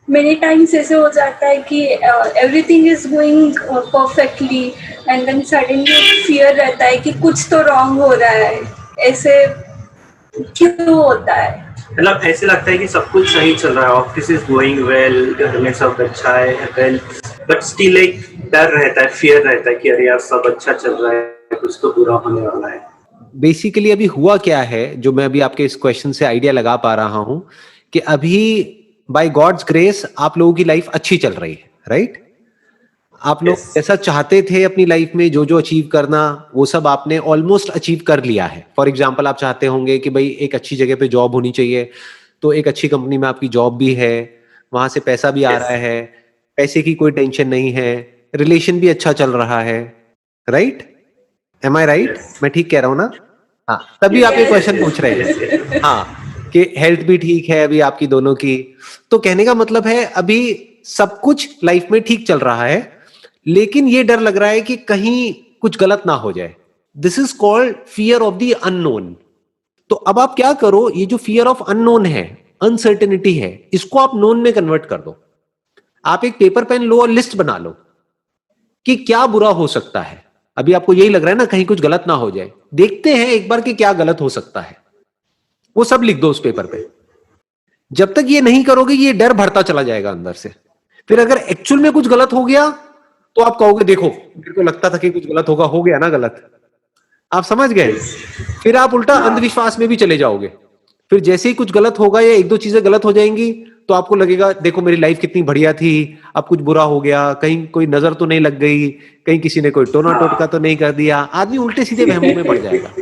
Many times ऐसे हो जाता है कि everything is going perfectly and then suddenly fear रहता है कि कुछ तो रॉन्ग हो रहा है। ऐसे क्यों होता है? मतलब ऐसे लगता है कि सब कुछ सही चल रहा है, ऑफिस इज गोइंग वेल, घर में सब अच्छा है वेल, बट स्टिल एक डर रहता है, फियर रहता है कि अरे यार सब अच्छा चल रहा है, कुछ तो बुरा होने वाला है। बेसिकली अभी हुआ क्या है, जो मैं अभी आपके इस क्वेश्चन से आइडिया लगा पा रहा हूं कि अभी बाय गॉड्स ग्रेस आप लोगों की लाइफ अच्छी चल रही है, राइट? आप लोग Yes. जैसा चाहते थे अपनी लाइफ में, जो जो अचीव करना, वो सब आपने ऑलमोस्ट अचीव कर लिया है। फॉर एग्जाम्पल, आप चाहते होंगे कि भाई एक अच्छी जगह पे जॉब होनी चाहिए, तो एक अच्छी कंपनी में आपकी जॉब भी है, वहां से पैसा भी आ Yes. रहा है, पैसे की कोई टेंशन नहीं है, रिलेशन भी अच्छा चल रहा है, राइट? एम आई राइट? Yes. मैं ठीक कह रहा हूँ ना? हाँ, तभी Yes. आप ये Yes. क्वेश्चन पूछ रहे Yes, हैं। yes. हाँ, कि हेल्थ भी ठीक है अभी आपकी दोनों की। तो कहने का मतलब है अभी सब कुछ लाइफ में ठीक चल रहा है, लेकिन ये डर लग रहा है कि कहीं कुछ गलत ना हो जाए। This is called fear of the unknown. तो अब आप क्या करो, ये जो फियर ऑफ अननोन है, अनसर्टेनिटी है, इसको आप नोन में कन्वर्ट कर दो। आप एक पेपर पेन लो और लिस्ट बना लो कि क्या बुरा हो सकता है। अभी आपको यही लग रहा है ना कहीं कुछ गलत ना हो जाए, देखते हैं एक बार कि क्या गलत हो सकता है, वो सब लिख दो उस पेपर पे। जब तक ये नहीं करोगे, ये डर बढ़ता चला जाएगा अंदर से। फिर अगर एक्चुअल में कुछ गलत हो गया तो आप कहोगे देखो मेरे को लगता था कि कुछ गलत होगा, हो गया ना गलत। आप समझ गए? Yes. फिर आप उल्टा अंधविश्वास में भी चले जाओगे। फिर जैसे ही कुछ गलत होगा या एक दो चीजें गलत हो जाएंगी, तो आपको लगेगा देखो मेरी लाइफ कितनी बढ़िया थी, अब कुछ बुरा हो गया, कहीं कोई नजर तो नहीं लग गई, कहीं किसी ने कोई टोना टोटका तो नहीं कर दिया। आदमी उल्टे सीधे वहमों में पड़ जाएगा।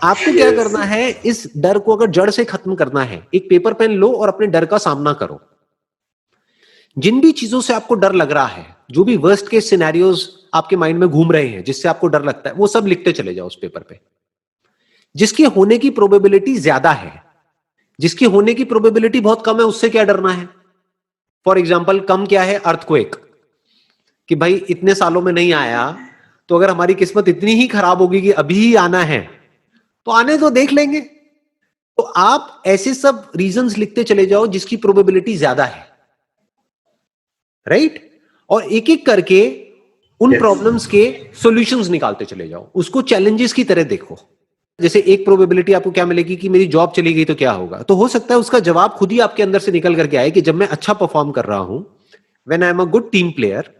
आपको क्या Yes. करना है, इस डर को अगर जड़ से खत्म करना है, एक पेपर पेन लो और अपने डर का सामना करो। जिन भी चीजों से आपको डर लग रहा है, जो भी वर्स्ट केस सिनेरियोज आपके माइंड में घूम रहे हैं जिससे आपको डर लगता है, वो सब लिखते चले जाओ उस पेपर पे। जिसके होने की प्रोबेबिलिटी ज्यादा है, जिसकी होने की प्रोबेबिलिटी बहुत कम है, उससे क्या डरना है? फॉर एग्जाम्पल, कम क्या है? अर्थक्वेक, कि भाई इतने सालों में नहीं आया, तो अगर हमारी किस्मत इतनी ही खराब होगी कि अभी ही आना है, तो आने तो देख लेंगे। तो आप ऐसे सब रीजंस लिखते चले जाओ जिसकी प्रोबेबिलिटी ज्यादा है, राइट? और एक एक करके उन प्रॉब्लम्स के सॉल्यूशंस निकालते चले जाओ, उसको चैलेंजेस की तरह देखो। जैसे एक प्रोबेबिलिटी आपको क्या मिलेगी कि मेरी जॉब चली गई तो क्या होगा, तो हो सकता है उसका जवाब खुद ही आपके अंदर से निकल करके आए कि जब मैं अच्छा परफॉर्म कर रहा हूं, when I am a good team player,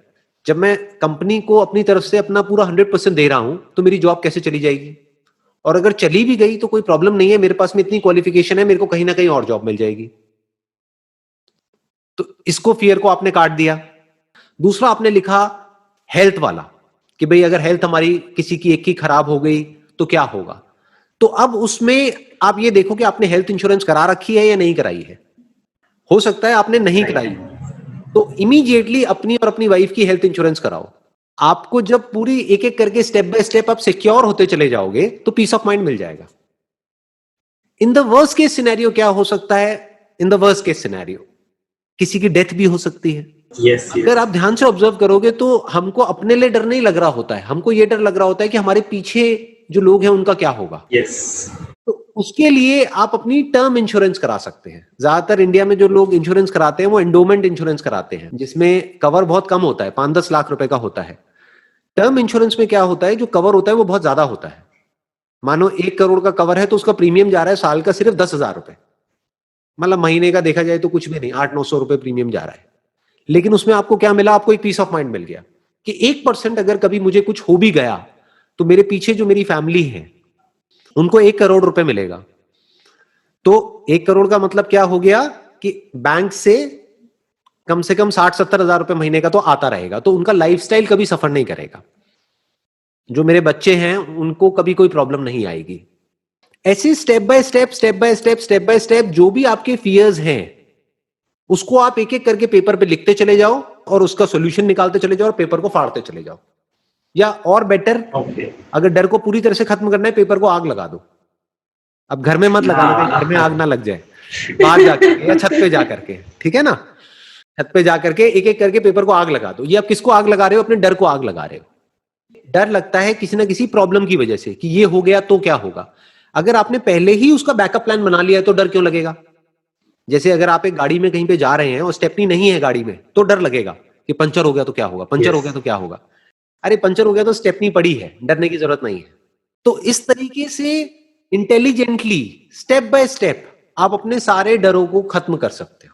जब मैं कंपनी को अपनी तरफ से अपना पूरा 100% दे रहा हूं, तो मेरी जॉब कैसे चली जाएगी? और अगर चली भी गई तो कोई प्रॉब्लम नहीं है, मेरे पास में इतनी क्वालिफिकेशन है, मेरे को कहीं ना कहीं और जॉब मिल जाएगी। तो इसको, फियर को आपने काट दिया। दूसरा आपने लिखा हेल्थ वाला, कि भाई अगर हेल्थ हमारी किसी की एक की खराब हो गई तो क्या होगा। तो अब उसमें आप ये देखो कि आपने हेल्थ इंश्योरेंस करा रखी है या नहीं कराई है। हो सकता है आपने नहीं कराई, तो इमीडिएटली अपनी और अपनी वाइफ की हेल्थ इंश्योरेंस कराओ। आपको जब पूरी एक एक करके स्टेप बाय स्टेप आप सिक्योर होते चले जाओगे, तो पीस ऑफ माइंड मिल जाएगा। In the worst case scenario क्या हो सकता है? In the worst case scenario किसी की डेथ भी हो सकती है। Yes. अगर आप ध्यान से ऑब्जर्व करोगे तो हमको अपने लिए डर नहीं लग रहा होता है, हमको ये डर लग रहा होता है कि हमारे पीछे जो लोग हैं उनका क्या होगा। Yes. तो उसके लिए आप अपनी टर्म इंश्योरेंस करा सकते हैं। ज्यादातर इंडिया में जो लोग इंश्योरेंस कराते हैं वो एंडोमेंट इंश्योरेंस कराते हैं, जिसमें कवर बहुत कम होता है, 5-10 लाख रुपए का होता है। टर्म इंश्योरेंस में क्या होता है, जो कवर होता है वो बहुत ज्यादा होता है। मानो 1 करोड़ का कवर है तो उसका प्रीमियम जा रहा है साल का सिर्फ 10,000 रुपए, मतलब महीने का देखा जाए तो कुछ भी नहीं, 800-900 रुपए प्रीमियम जा रहा है। लेकिन उसमें आपको क्या मिला? आपको एक पीस ऑफ माइंड मिल गया कि 1% अगर कभी मुझे कुछ हो भी गया तो मेरे पीछे जो मेरी फैमिली है उनको 1 करोड़ रुपए मिलेगा। तो 1 करोड़ का मतलब क्या हो गया कि बैंक से कम 60-70 हजार रुपए महीने का तो आता रहेगा, तो उनका लाइफस्टाइल कभी सफर नहीं करेगा। जो मेरे बच्चे हैं उनको कभी कोई प्रॉब्लम नहीं आएगी। ऐसे स्टेप बाय स्टेप जो भी आपके फियर्स हैं उसको आप एक एक करके पेपर पे लिखते चले जाओ और उसका सॉल्यूशन निकालते चले जाओ और पेपर को फाड़ते चले जाओ। या और बेटर, अगर डर को पूरी तरह से खत्म करना है, पेपर को आग लगा दो। अब घर में मत लगाना, कहीं घर में आग ना लग जाए, बाहर जाकर या छत पे जाकर के, ठीक है ना? छत पे जाकर के एक एक करके पेपर को आग लगा दो। ये आप किसको आग लगा रहे हो? अपने डर को आग लगा रहे हो। डर लगता है किसी ना किसी प्रॉब्लम की वजह से कि ये हो गया तो क्या होगा। अगर आपने पहले ही उसका बैकअप प्लान बना लिया है तो डर क्यों लगेगा? जैसे अगर आप एक गाड़ी में कहीं पे जा रहे हैं और स्टेपनी नहीं है गाड़ी में, तो डर लगेगा कि पंचर हो गया तो क्या होगा, पंचर हो गया तो क्या होगा। अरे पंचर हो गया तो स्टेपनी पड़ी है, डरने की जरूरत नहीं है। तो इस तरीके से इंटेलिजेंटली स्टेप बाय स्टेप आप अपने सारे डरों को खत्म कर सकते हो।